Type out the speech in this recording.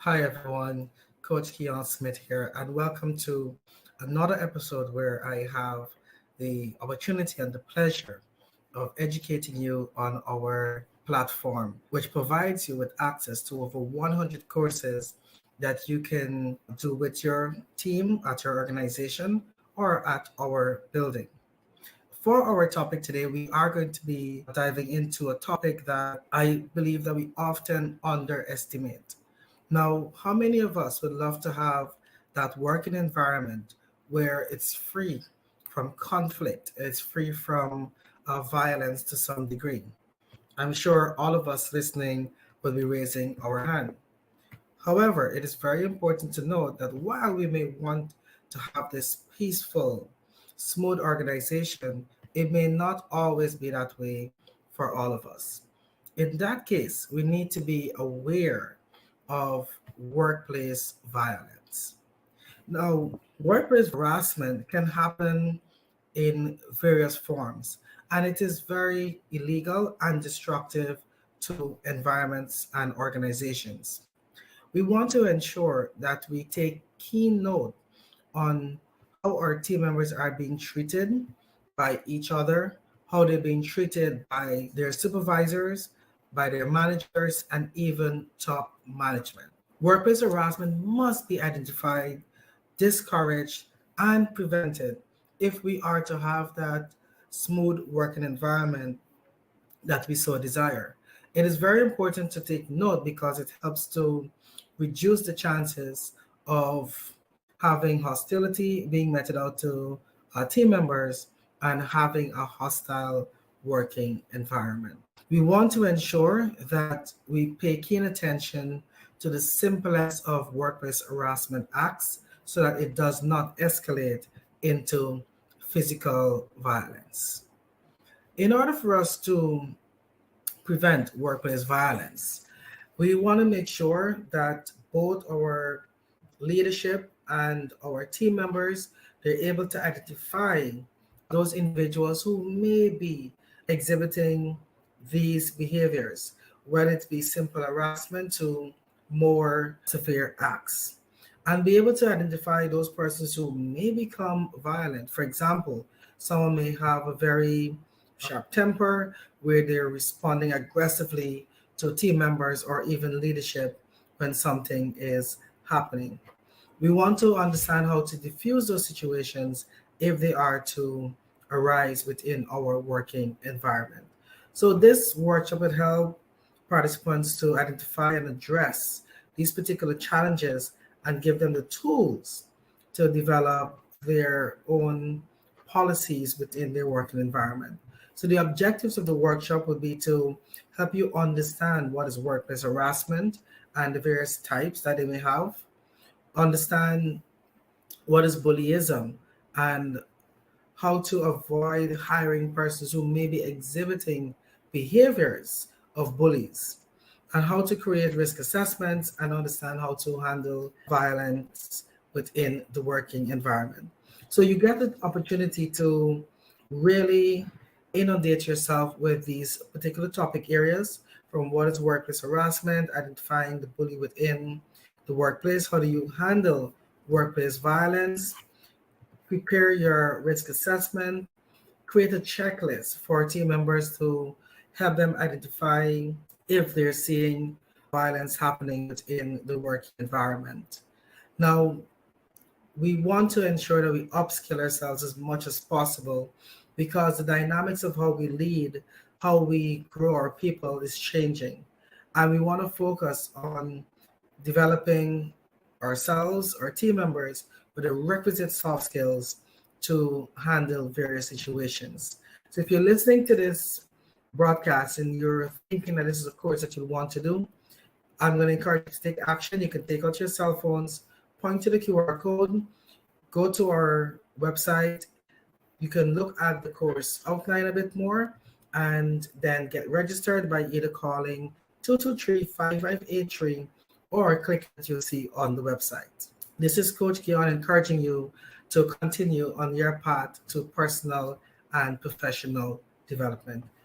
Hi everyone, Coach Keon Smith here, and welcome to another episode where I have the opportunity and the pleasure of educating you on our platform, which provides you with access to over 100 courses that you can do with your team at your organization or at our building. For our topic today, we are going to be diving into a topic that I believe that we often underestimate. Now, how many of us would love to have that working environment where it's free from conflict, it's free from violence to some degree? I'm sure all of us listening will be raising our hand. However, it is very important to note that while we may want to have this peaceful, smooth organization, it may not always be that way for all of us. In that case, we need to be aware of workplace violence. Now, workplace harassment can happen in various forms, and it is very illegal and destructive to environments and organizations. We want to ensure that we take keen note on how our team members are being treated by each other, how they're being treated by their supervisors, by their managers, and even top management. Workplace harassment must be identified, discouraged, and prevented if we are to have that smooth working environment that we so desire. It is very important to take note because it helps to reduce the chances of having hostility being meted out to our team members and having a hostile working environment. We want to ensure that we pay keen attention to the simplest of workplace harassment acts so that it does not escalate into physical violence. In order for us to prevent workplace violence, we want to make sure that both our leadership and our team members they're able to identify those individuals who may be exhibiting these behaviors, whether it be simple harassment to more severe acts, and be able to identify those persons who may become violent. For example, someone may have a very sharp temper where they're responding aggressively to team members or even leadership when something is happening. We want to understand how to diffuse those situations if they are to arise within our working environment. So, this workshop will help participants to identify and address these particular challenges and give them the tools to develop their own policies within their working environment. So, the objectives of the workshop would be to help you understand what is workplace harassment and the various types that they may have, understand what is bullyism and how to avoid hiring persons who may be exhibiting behaviors of bullies, and how to create risk assessments and understand how to handle violence within the working environment. So you get the opportunity to really inundate yourself with these particular topic areas from what is workplace harassment, identifying the bully within the workplace, how do you handle workplace violence, prepare your risk assessment, create a checklist for team members to help them identify if they're seeing violence happening within the work environment. Now, we want to ensure that we upskill ourselves as much as possible because the dynamics of how we lead, how we grow our people is changing. And we want to focus on developing ourselves, our team members, with the requisite soft skills to handle various situations. So if you're listening to this broadcast and you're thinking that this is a course that you want to do, I'm going to encourage you to take action. You can take out your cell phones, point to the QR code, go to our website. You can look at the course outline a bit more and then get registered by either calling 223-5583 or click that you'll see on the website. This is Coach Keon encouraging you to continue on your path to personal and professional development.